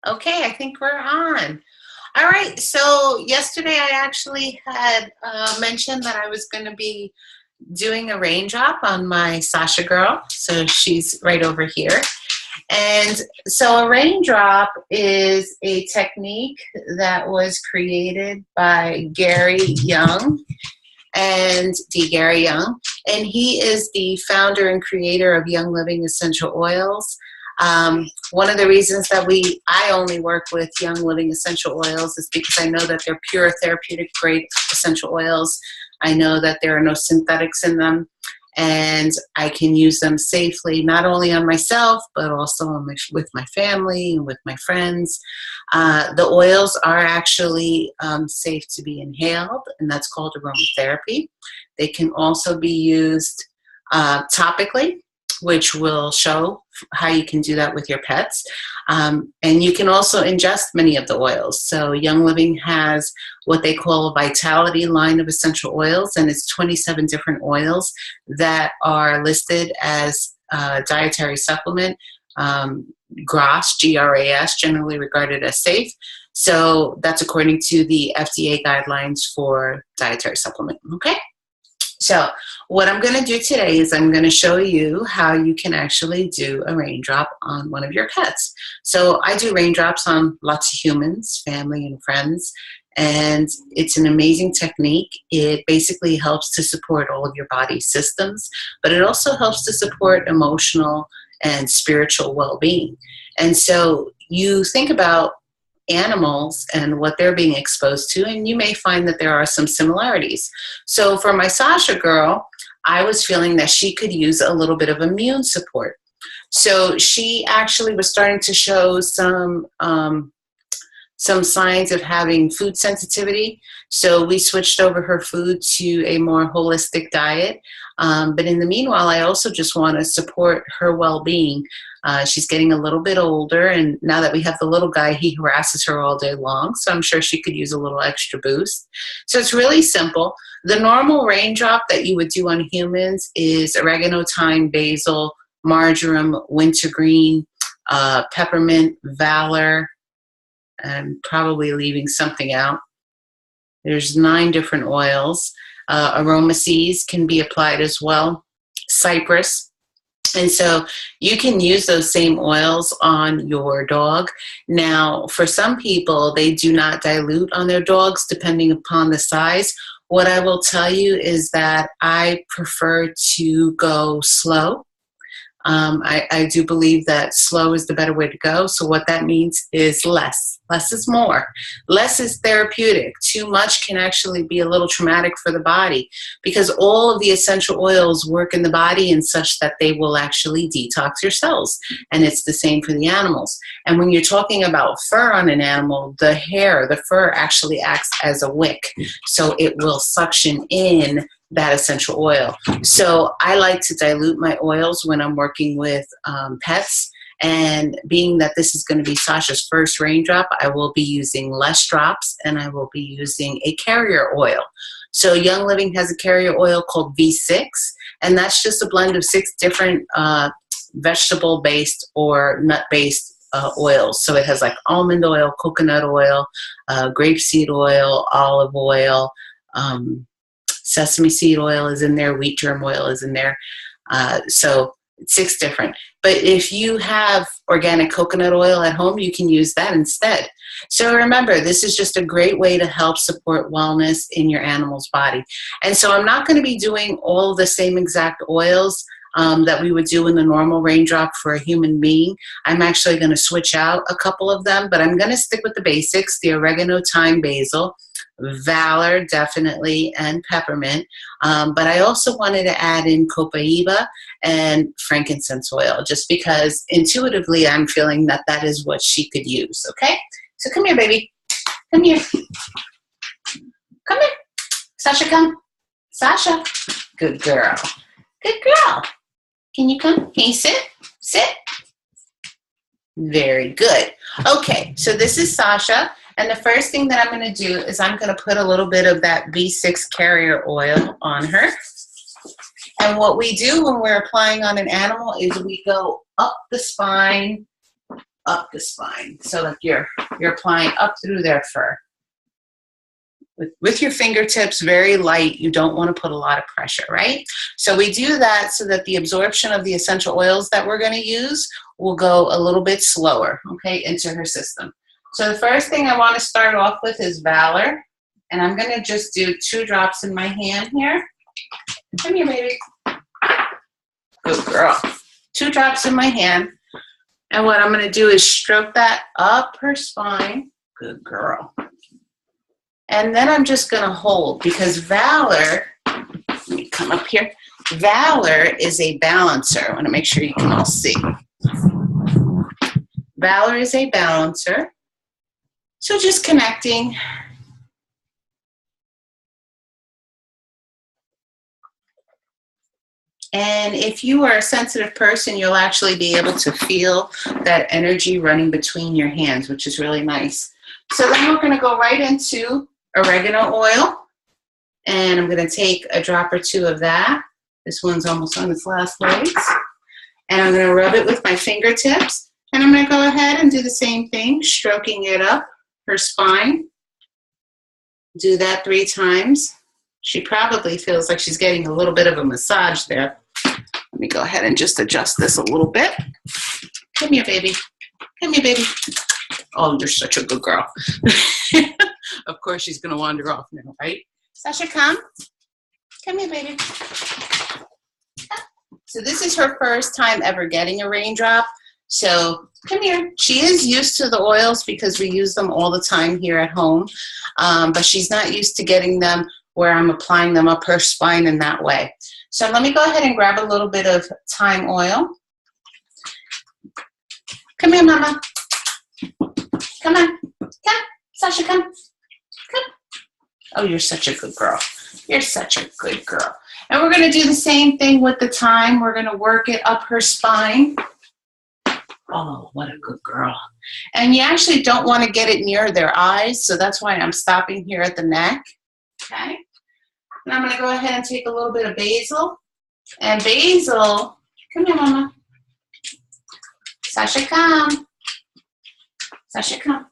Okay, I think we're on. All right, so yesterday I actually had mentioned that I was going to be doing a raindrop on my Sasha girl. So she's right over here. And so a raindrop is a technique that was created by Gary Young and Gary Young, and he is the founder and creator of Young Living Essential Oils. One of the reasons that I only work with Young Living Essential Oils is because I know that they're pure therapeutic grade essential oils. I know that there are no synthetics in them, and I can use them safely, not only on myself, but also with my family and with my friends. The oils are actually safe to be inhaled, and that's called aromatherapy. They can also be used topically, which will show how you can do that with your pets. And you can also ingest many of the oils. So Young Living has what they call a vitality line of essential oils, and it's 27 different oils that are listed as dietary supplement. GRAS, G-R-A-S, generally regarded as safe. So that's according to the FDA guidelines for dietary supplement, okay? So what I'm going to do today is I'm going to show you how you can actually do a raindrop on one of your pets. So I do raindrops on lots of humans, family and friends, and it's an amazing technique. It basically helps to support all of your body systems, but it also helps to support emotional and spiritual well-being. And so you think about animals and what they're being exposed to, and you may find that there are some similarities. So for my Sasha girl, I was feeling that she could use a little bit of immune support. So she actually was starting to show some signs of having food sensitivity. So we switched over her food to a more holistic diet. But in the meanwhile, I also just want to support her well-being. She's getting a little bit older, and now that we have the little guy, he harasses her all day long, so I'm sure she could use a little extra boost. So it's really simple. The normal raindrop that you would do on humans is oregano, thyme, basil, marjoram, wintergreen, peppermint, valor, and probably leaving something out. There's 9 different oils. Aroma seeds can be applied as well, cypress. And so you can use those same oils on your dog. Now, for some people, they do not dilute on their dogs depending upon the size. What I will tell you is that I prefer to go slow. I do believe that slow is the better way to go. So what that means is less. Less is more. Less is therapeutic. Too much can actually be a little traumatic for the body, because all of the essential oils work in the body in such that they will actually detox your cells. And it's the same for the animals. And when you're talking about fur on an animal, the fur actually acts as a wick. So it will suction in that essential oil. So I like to dilute my oils when I'm working with pets. And being that this is going to be Sasha's first raindrop, I will be using less drops, and I will be using a carrier oil. So Young Living has a carrier oil called V6, and that's just a blend of 6 different vegetable-based or nut-based oils. So it has like almond oil, coconut oil, grapeseed oil, olive oil, sesame seed oil is in there, wheat germ oil is in there. So 6 different. But if you have organic coconut oil at home, you can use that instead. So remember, this is just a great way to help support wellness in your animal's body. And so I'm not going to be doing all the same exact oils that we would do in the normal raindrop for a human being. I'm actually going to switch out a couple of them, but I'm going to stick with the basics, the oregano, thyme, basil, valor, definitely, and peppermint. But I also wanted to add in copaiba and frankincense oil, just because intuitively I'm feeling that that is what she could use, okay? So come here, baby. Come here. Come here. Sasha, come. Sasha. Good girl. Good girl. Can you come? Can you sit? Sit. Very good. Okay, so this is Sasha. And the first thing that I'm going to do is I'm going to put a little bit of that V6 carrier oil on her. And what we do when we're applying on an animal is we go up the spine up the spine. So like you're applying up through their fur. With your fingertips, very light. You don't want to put a lot of pressure, right? So we do that so that the absorption of the essential oils that we're going to use will go a little bit slower, okay, into her system. So the first thing I want to start off with is Valor. And I'm going to just do 2 drops in my hand here. Come here, baby. Good girl. 2 drops in my hand. And what I'm going to do is stroke that up her spine. Good girl. And then I'm just going to hold because Valor, let me come up here. Valor is a balancer. I want to make sure you can all see. Valor is a balancer. So just connecting. And if you are a sensitive person, you'll actually be able to feel that energy running between your hands, which is really nice. So then we're going to go right into oregano oil, and I'm going to take a drop or 2 of that. This one's almost on its last legs. And I'm going to rub it with my fingertips, and I'm going to go ahead and do the same thing, stroking it up her spine. Do that 3 times. She probably feels like she's getting a little bit of a massage there. Let me go ahead and just adjust this a little bit. Come here, baby. Come here, baby. Oh, you're such a good girl. Of course, she's going to wander off now, right? Sasha, come. Come here, baby. So this is her first time ever getting a Raindrop. So come here. She is used to the oils because we use them all the time here at home. But she's not used to getting them where I'm applying them up her spine in that way. So let me go ahead and grab a little bit of thyme oil. Come here, Mama. Come on. Come. Sasha, come. Come. Oh, you're such a good girl. You're such a good girl. And we're going to do the same thing with the thyme. We're going to work it up her spine. Oh, what a good girl. And you actually don't want to get it near their eyes, so that's why I'm stopping here at the neck. Okay? And I'm going to go ahead and take a little bit of basil. And basil, come here, Mama. Sasha, come. Sasha, come.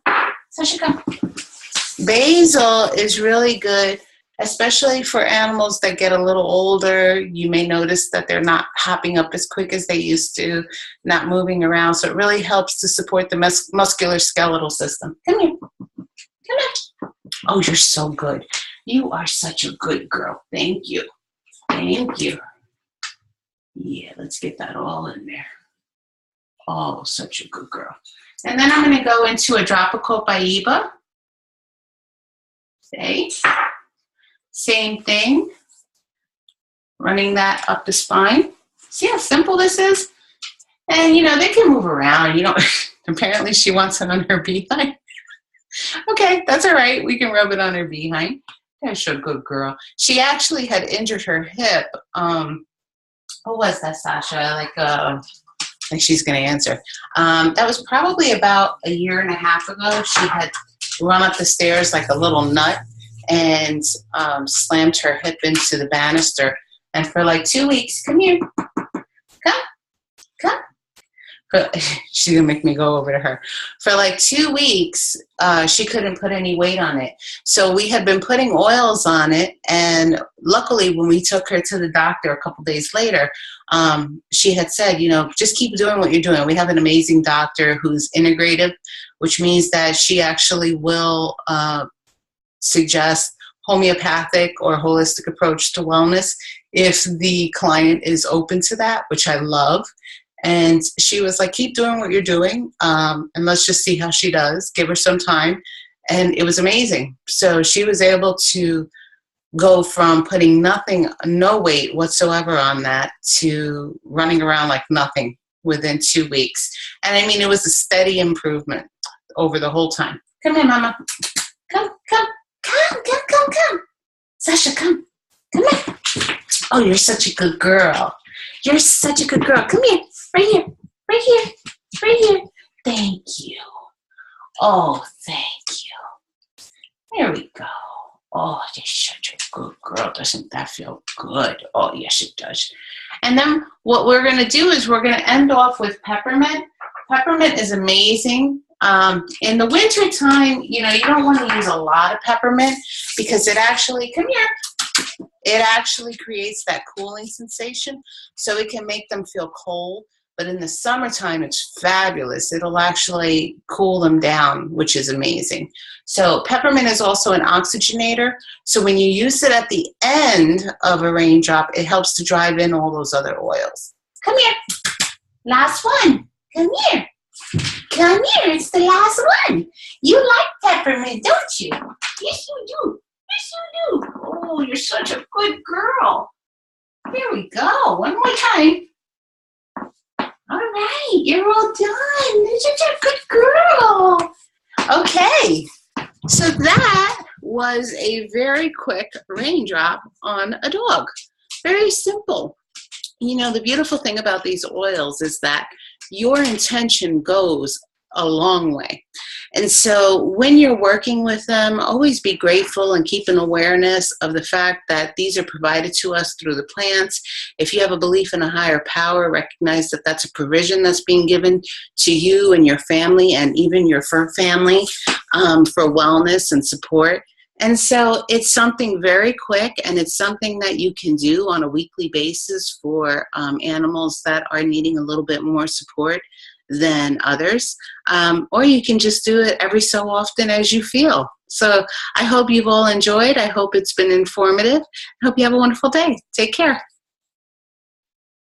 Sasha, come. Basil is really good, especially for animals that get a little older. You may notice that they're not hopping up as quick as they used to, not moving around. So it really helps to support the musculoskeletal system. Come here. Come here. Oh, you're so good. You are such a good girl. Thank you. Thank you. Yeah, let's get that all in there. Oh, such a good girl. And then I'm going to go into a drop of copaiba. Okay. Same thing. Running that up the spine. See how simple this is? And, you know, they can move around. You know, apparently she wants it on her behind. Okay, that's all right. We can rub it on her behind. That's a good girl. She actually had injured her hip. What was that, Sasha? Like she's going to answer. That was probably about a year and a half ago. She had run up the stairs like a little nut and slammed her hip into the banister. And for like 2 weeks, come here. Come. Come. She's going to make me go over to her. For like 2 weeks, she couldn't put any weight on it. So we had been putting oils on it. And luckily, when we took her to the doctor a couple days later, she had said, you know, just keep doing what you're doing. We have an amazing doctor who's integrative, which means that she actually will suggest homeopathic or holistic approach to wellness if the client is open to that, which I love. And she was like, keep doing what you're doing, and let's just see how she does. Give her some time. And it was amazing. So she was able to go from putting no weight whatsoever on that to running around like nothing within 2 weeks. And I mean, it was a steady improvement over the whole time. Come here, Mama. Come. Sasha, come. Come here. Oh, you're such a good girl. You're such a good girl. Come here. Right here. Right here. Right here. Thank you. Oh, thank you. There we go. Oh, you're such a good girl. Doesn't that feel good? Oh, yes, it does. And then what we're going to do is we're going to end off with peppermint. Peppermint is amazing. In the winter time, you don't want to use a lot of peppermint because it actually, come here, it actually creates that cooling sensation, so it can make them feel cold. But in the summertime, it's fabulous. It'll actually cool them down, which is amazing. So peppermint is also an oxygenator. So when you use it at the end of a raindrop, it helps to drive in all those other oils. Come here. Last one. Come here. Come here. It's the last one. You like peppermint, don't you? Yes, you do. Yes, you do. Oh, you're such a good girl. There we go. One more time. All right, you're all done. You're such a good girl. Okay, so that was a very quick raindrop on a dog. Very simple. The beautiful thing about these oils is that your intention goes a long way. And so when you're working with them, always be grateful and keep an awareness of the fact that these are provided to us through the plants. If you have a belief in a higher power, recognize that that's a provision that's being given to you and your family and even your fur family for wellness and support. And so it's something very quick, and it's something that you can do on a weekly basis for animals that are needing a little bit more support than others, or you can just do it every so often as you feel. So I hope you've all enjoyed. I hope it's been informative. I hope you have a wonderful day. Take care.